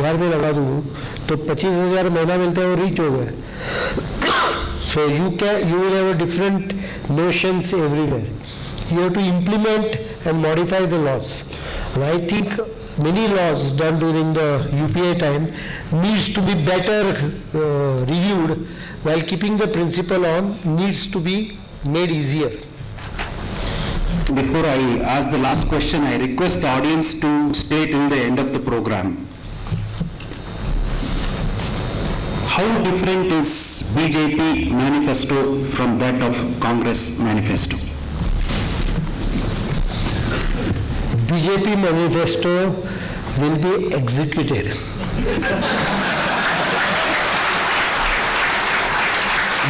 बिहार में लगा दूँ तो 25,000 महीना मिलता है, वो रीच हो गए. So you will have a different notions everywhere. You have to implement and modify the laws. And I think many laws done during the UPA time needs to be better reviewed, while keeping the principle on needs to be made easier. Before I ask the last question, I request the audience to stay till the end of the program. How different is BJP manifesto from that of Congress manifesto? BJP manifesto will be executed.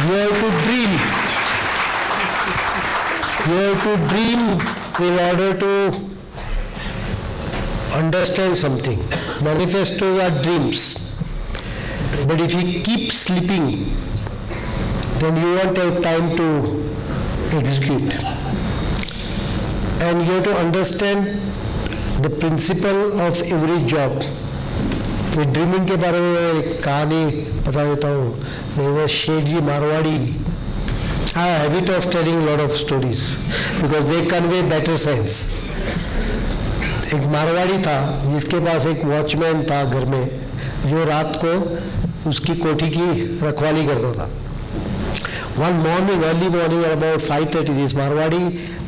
You have to dream. You have to dream in order to understand something. Manifestos are dreams. But if you keep sleeping, then you won't have time to execute. And you have to understand the principle of every job. तो dreaming के बारे में एक कहानी बता देता हूँ. मेरे शेख जी Marwari, I have a habit of telling a lot of stories because they convey better sense. एक मारवाड़ी था जिसके पास एक वॉचमैन था घर में, जो रात को उसकी कोठी की रखवाली करता था. One morning, early morning, at about 5:30, this Marwadi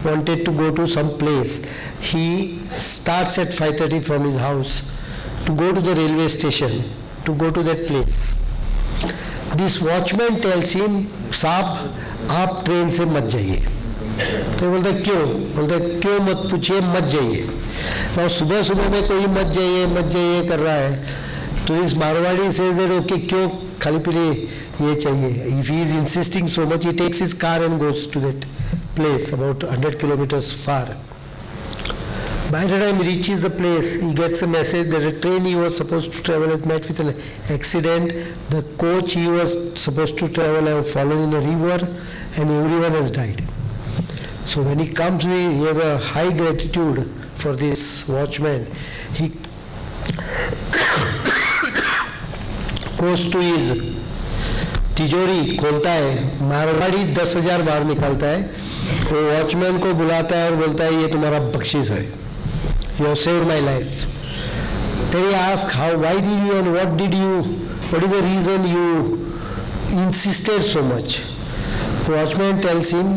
wanted to go to some place. He starts at 5:30 from his house to go to the railway station, to go to that place. This watchman tells him, साहब आप train से मत जाइए. तो बोलता क्यों? बोलता क्यों मत पूछिए, मत जाइए. और सुबह सुबह में कोई मत जाइए कर रहा है. तो इस मारवाड़ी से ओके क्यों खाली पीली ये चाहिए. If he is insisting so much, he takes his car and goes to that place about 100 kilometers far. By the time he reaches the place, he gets a message that a train he was supposed to travel has met with an accident. The coach he was supposed to travel has fallen in a river and everyone has died. So when he comes, he has a high gratitude for this watchman. He goes to his तिजोरी खोलता है, मारवाड़ी 10,000 बाहर निकालता है. वो watchman को बुलाता है और बोलता है ये तुम्हारा बख्शिश है. You have saved my life. Then he asks why did you and what is the reason you insisted so much? The watchman tells him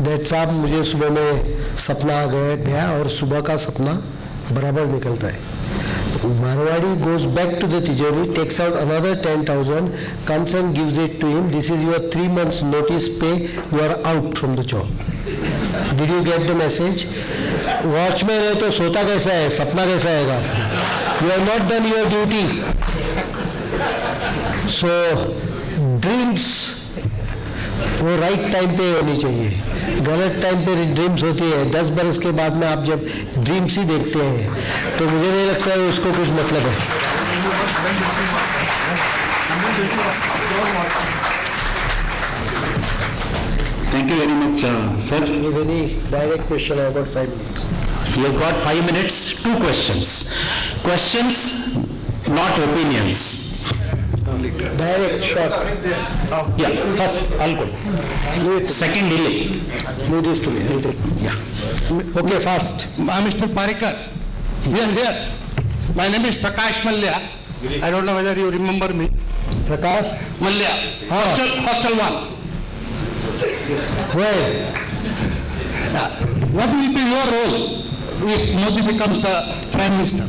that साहब मुझे सुबह में सपना आ गया और सुबह का सपना बराबर निकलता है. Marwadi goes back to the tijori, takes out another 10,000, comes and gives it to him. This is your 3 months notice pay. You are out from the job. Did you get the message? Watchman है तो सोता कैसा है, सपना कैसा आएगा? You have not done your duty. So dreams वो right time पे होनी चाहिए. गलत टाइम पे ड्रीम्स होती है. 10 बरस के बाद में आप जब ड्रीम्स ही देखते हैं तो मुझे नहीं लगता है उसको कुछ मतलब है. Thank you very much, sir. A very direct question. I have got 5 minutes. He has got 5 minutes. 2 questions. Questions, not opinions. Direct, short. Yeah, first, I'll go. Second, delay. Leave this to me. I'll take. Yeah. Okay, fast. Mr. Parikar, here. My name is Prakash Malya. I don't know whether you remember me. Prakash? Malya, hostel 1. Where? What will be your role if Modi becomes the Prime Minister?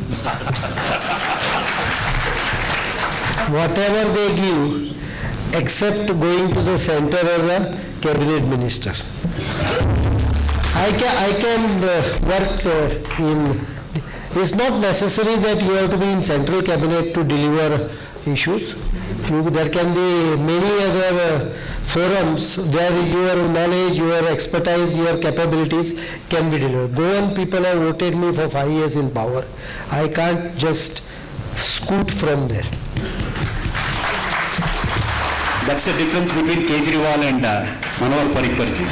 Whatever they give, except going to the center as a cabinet minister. I can work in. It's not necessary that you have to be in central cabinet to deliver issues. There can be many other forums where your knowledge, your expertise, your capabilities can be delivered. Goan people have voted me for 5 years in power. I can't just scoot from there. That's the difference between Kejriwal and Manohar Parrikar ji.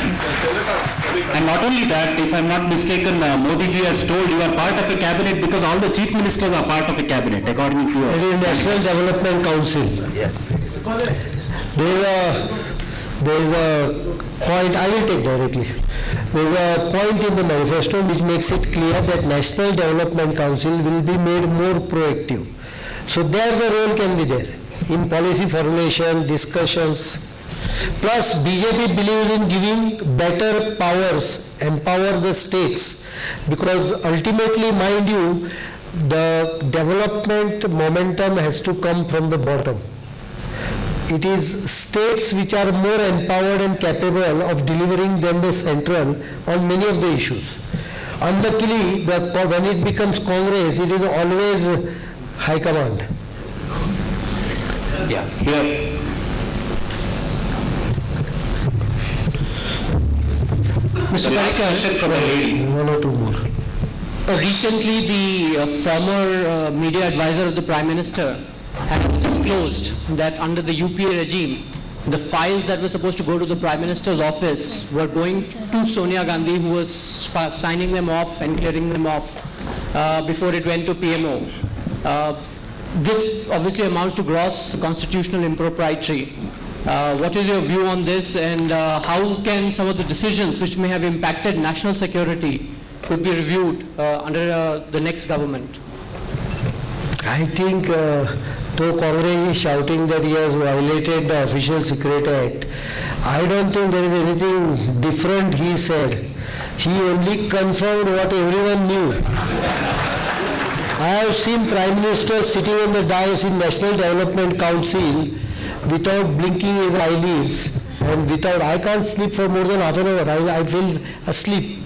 And not only that, if I'm not mistaken, Modi ji has told you are part of a cabinet because all the chief ministers are part of a cabinet, according to It you. is National Development Council. Yes. There is a point, I will take directly. There is a point in the manifesto which makes it clear that National Development Council will be made more proactive. So there the role can be there in policy formulation, discussions. Plus BJP believes in giving better powers, empower the states, because ultimately, mind you, the development momentum has to come from the bottom. It is states which are more empowered and capable of delivering than the central on many of the issues. Unluckily, when it becomes Congress, it is always high command. Yeah, here. Mr. The last Parrikar, question from a lady. One or two more. recently the former media advisor of the Prime Minister has disclosed that under the UPA regime, the files that were supposed to go to the Prime Minister's office were going to Sonia Gandhi, who was signing them off and clearing them off before it went to PMO. This obviously amounts to gross constitutional impropriety. What is your view on this, and how can some of the decisions which may have impacted national security could be reviewed under the next government? I think though Congress is shouting that he has violated the Official Secret Act, I don't think there is anything different he said. He only confirmed what everyone knew. I have seen Prime Minister sitting on the dais in National Development Council without blinking his eyelids and without, I can't sleep for more than half an hour. I feel asleep.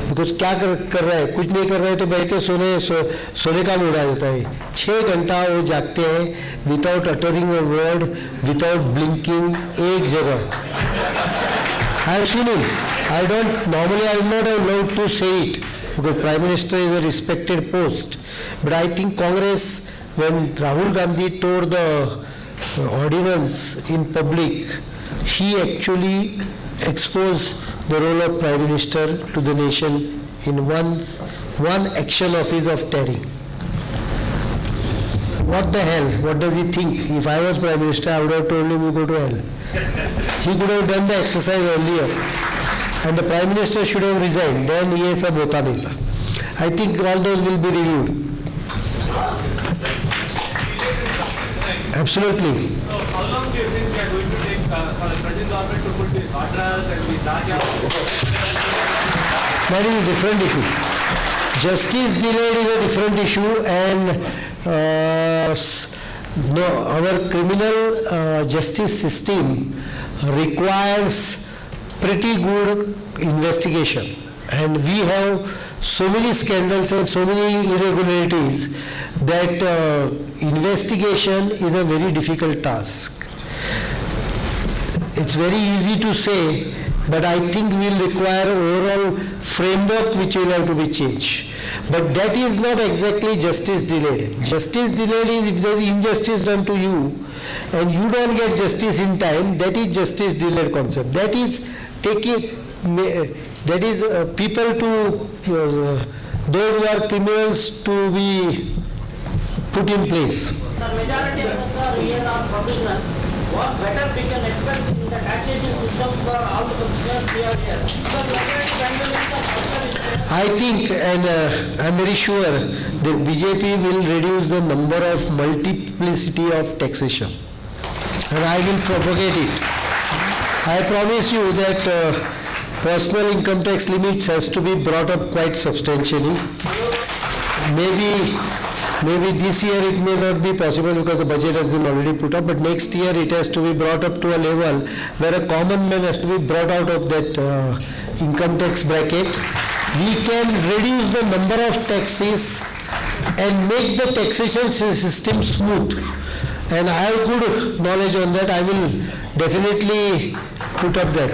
Because क्या कर रहा है, कुछ नहीं कर रहा है तो बैठ के सोने का मूड आ जाता है. 6 घंटा वो जागते हैं without uttering a word, without blinking, एक जगह. I have seen him. I don't normally, I am not allowed to say it because Prime Minister is a respected post, but I think Congress, when Rahul Gandhi tore the ordinance in public, he actually exposed the role of Prime Minister to the nation in one action of his of tearing. What the hell? What does he think? If I was Prime Minister, I would have told him, you go to hell. He could have done the exercise earlier. And the Prime Minister should have resigned. Then ये सब होता नहीं था. I think all those will be reviewed. Absolutely. So how long do you think we are going to take for the present government to put these Vadras and these Rajas? That is a different issue. Justice delayed is a different issue, and no, our criminal justice system requires pretty good investigation, and we have so many scandals and so many irregularities that investigation is a very difficult task. It's very easy to say, but I think we'll require overall framework which will have to be changed. But that is not exactly justice delayed. Justice delayed is if there is injustice done to you and you don't get justice in time, that is justice delayed concept. That is people to, those who are criminals to be put in place. The majority of us are here are professionals. What better we can expect in the taxation system for all the professionals we are here? Because majority vandalism I think, and I'm very sure that BJP will reduce the number of multiplicity of taxation, and I will propagate it. I promise you that personal income tax limits has to be brought up quite substantially. Maybe this year it may not be possible because the budget has been already put up, but next year it has to be brought up to a level where a common man has to be brought out of that income tax bracket. We can reduce the number of taxes and make the taxation system smooth. And I have good knowledge on that. I will definitely put up that.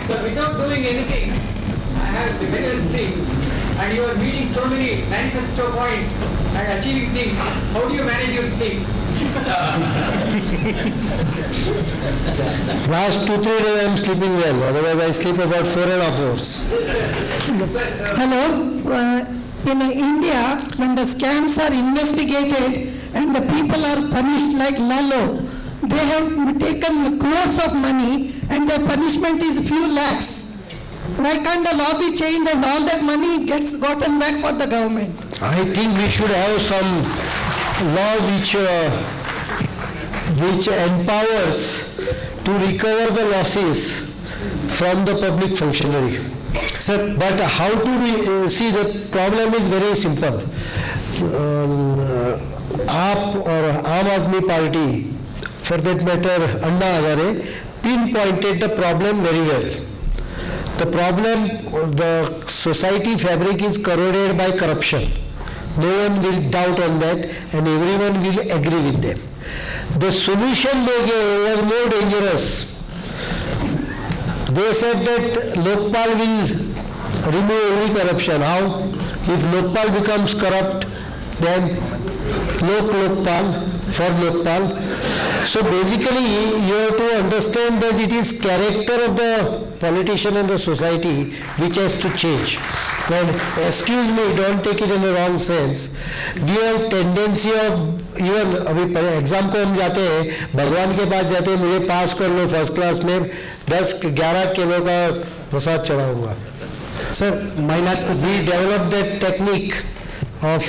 So without doing anything, I have the biggest thing, and you are meeting so many manifesto points and achieving things. How do you manage your sleep? Last 2-3 days I am sleeping well, otherwise I sleep about 4.5 hours. Hello. In India, when the scams are investigated and the people are punished like Lalo, they have taken crores of money and their punishment is few lakhs. Why can't the law be changed and all that money gets gotten back for the government? I think we should have some law which empowers to recover the losses from the public functionary. Sir, but how to see the problem is very simple. AAP or Aam Aadmi Party, for that matter Anna Hazare, pinpointed the problem very well. The problem, the society fabric is corroded by corruption. No one will doubt on that and everyone will agree with them. The solution they gave was more dangerous. They said that Lokpal will remove every corruption. How? If Lokpal becomes corrupt, then Lokpal for Lokpal. So basically you have to understand that it is character of the politician and the society which has to change. And excuse me, don't take it in the wrong sense. We have tendency of, even अभी exam को हम जाते हैं, भगवान के पास जाते हैं, मुझे पास कर लो फर्स्ट क्लास में 10-11 किलो का प्रसाद चढ़ाऊंगा. Sir, my last question. We developed that technique of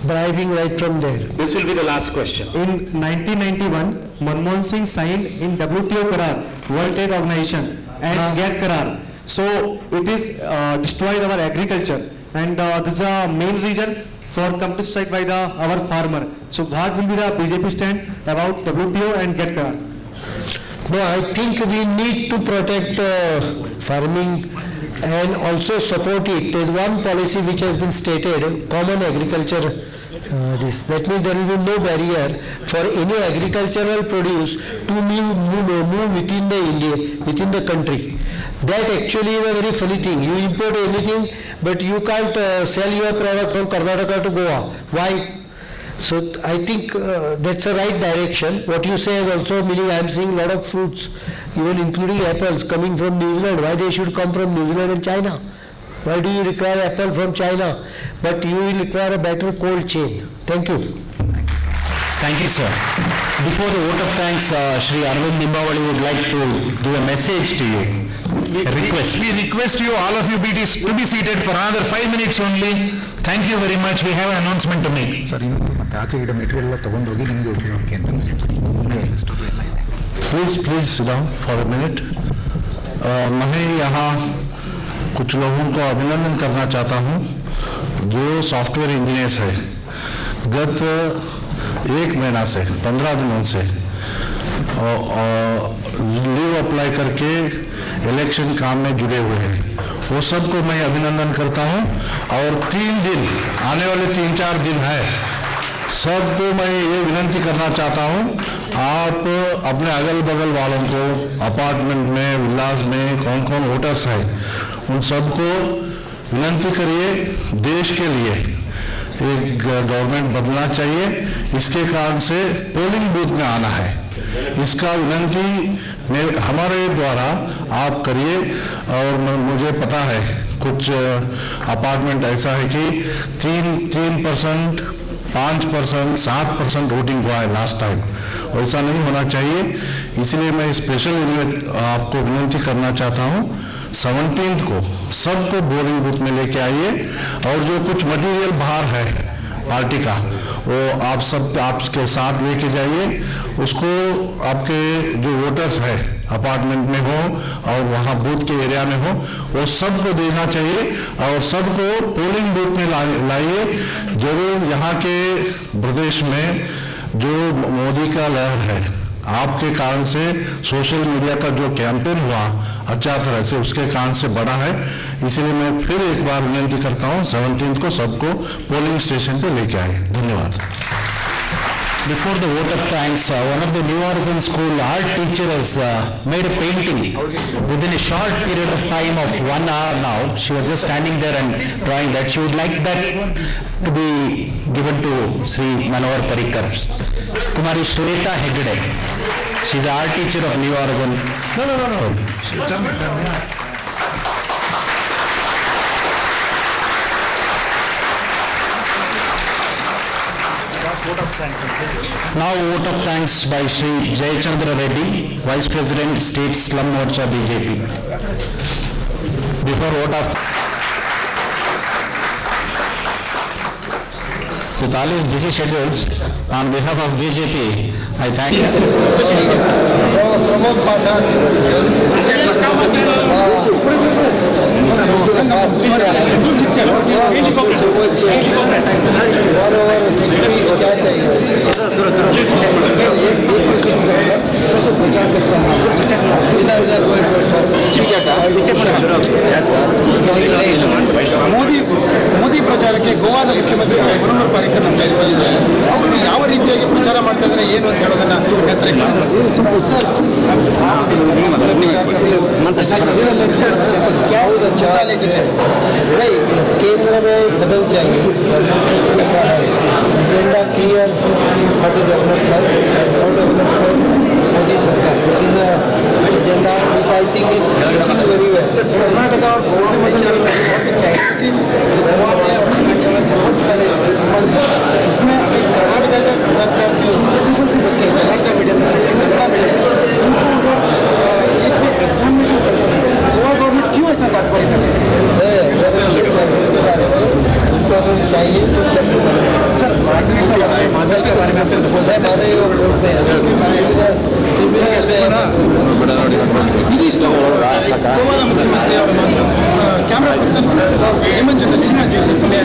bribing right from there. This will be the last question. In 1991, Manmohan Singh signed in WTO Karar, World Trade Organization, and GATT Karar. So it is destroyed our agriculture, and this is the main reason for countryside by our farmer. So what will be the BJP stand about WTO and GATT Karar? No, I think we need to protect farming and also support it. There is one policy which has been stated, common agriculture. That means there will be no barrier for any agricultural produce to move within the India, within the country. That actually is a very funny thing. You import anything, but you can't sell your product from Karnataka to Goa. Why? So I think that's the right direction. What you say is also meaning I am seeing a lot of fruits, even including apples, coming from New Zealand. Why they should come from New Zealand and China? Why do you require apple from China? But you will require a better cold chain. Thank you. Thank you, sir. Before the vote of thanks, Shri Arvind Nimbavali would like to give a message to you. Request. We request you, all of you, to be seated for another 5 minutes only. Thank you very much. We have an announcement to make. Please sit down for a minute. मैं यहाँ कुछ लोगों को अभिनंदन करना चाहता हूँ जो सॉफ्टवेयर इंजीनियर्स है. गत 1 महीना से 15 दिनों से लीव अप्लाई करके इलेक्शन काम में जुड़े हुए हैं. वो सबको मैं अभिनंदन करता हूँ. और 3 दिन आने वाले 3-4 दिन है, सबको मैं ये विनंती करना चाहता हूँ, आप अपने अगल बगल वालों को, अपार्टमेंट में, विलास में कौन कौन वोटर्स है, उन सबको विनंती करिए. देश के लिए एक गवर्नमेंट बदलना चाहिए, इसके कारण से पोलिंग बूथ में आना है. इसका विनंती हमारे द्वारा आप करिए. और मुझे पता है कुछ अपार्टमेंट ऐसा है कि 3%, 5%, 7% वोटिंग हुआ है लास्ट टाइम. ऐसा नहीं होना चाहिए. इसलिए मैं स्पेशल आपको विनंती करना चाहता हूँ, 17 को सबको पोलिंग बूथ में लेके आइए. और जो कुछ मटेरियल बाहर है पार्टी का, वो आप सब आपके साथ लेके जाइए. उसको आपके जो वोटर्स है अपार्टमेंट में हो और वहाँ बूथ के एरिया में हो, वो सबको देना चाहिए और सबको पोलिंग बूथ में लाइए. जरूर यहाँ के प्रदेश में जो मोदी का लहर है, आपके कारण से सोशल मीडिया का जो कैंपेन हुआ अच्छा तरह से, उसके कारण से बड़ा है. इसलिए मैं फिर एक बार विनती करता हूँ 17 को सबको पोलिंग स्टेशन पे लेके आए. धन्यवाद. Before the vote of thanks, one of the New Horizon School art teacher has made a painting within a short period of time of 1 hour now. She was just standing there and drawing that. She would like that to be given to Sri Manohar Parrikar. Kumari Shweta Hegde. She is an art teacher of New Horizon. Now vote of thanks by Shri Jayachandra Reddy, Vice President, State Slum Morcha BJP. Before vote of with all his busy schedules, on behalf of BJP, I thank Pramod Pathak. Modi ಪ್ರಚಾರಕ್ಕೆ ಗೋವಾದ ಮುಖ್ಯಮಂತ್ರಿ ಮನೋಹರ್ ಪಾರಿಕರ್ ನಮ್ಮ ಜೈಲಿಗೆ ಬಂದಿದ್ದಾರೆ. ಅವರು ಯಾವ ರೀತಿಯಾಗಿ ಪ್ರಚಾರ ಮಾಡ್ತಾ ಇದ್ದಾರೆ ಏನು ಅಂತ ಹೇಳೋದನ್ನ ಹೇಳ್ತಾರೆ. क्या अच्छा नहीं, केंद्र में बदल जाएगी. Agenda clear for the development Modi सरकार. That is agenda which I think is clicking very well. Karnataka और गोवा में चाहिए गोवा में बहुत सारे संबंध हैं. इसमें कर्नाटक का जो एसएसएलसी बच्चे कर्नाटक मीडियम कन्नड़ा मीडियम उनको उधर एग्जामिनेशन सेंटर है. गोवा गवर्नमेंट क्यों ऐसा तात्पर्य कर रही है? उनको अगर चाहिए तो कर दो सर. हिमाचल के बारे में आपने हमारे कोर्ट में ಇದಿಷ್ಟು ಗೋವಾದ ಮುಖ್ಯಮಂತ್ರಿ ಅವರ ಮಾತು. ಕ್ಯಾಮ್ರಾ ಪರ್ಸನ್ ಹೇಮಂತ್ ಜೊತೆ ಶ್ರೀನಾಥ್ ಜೋಶಿ ಸಮಯ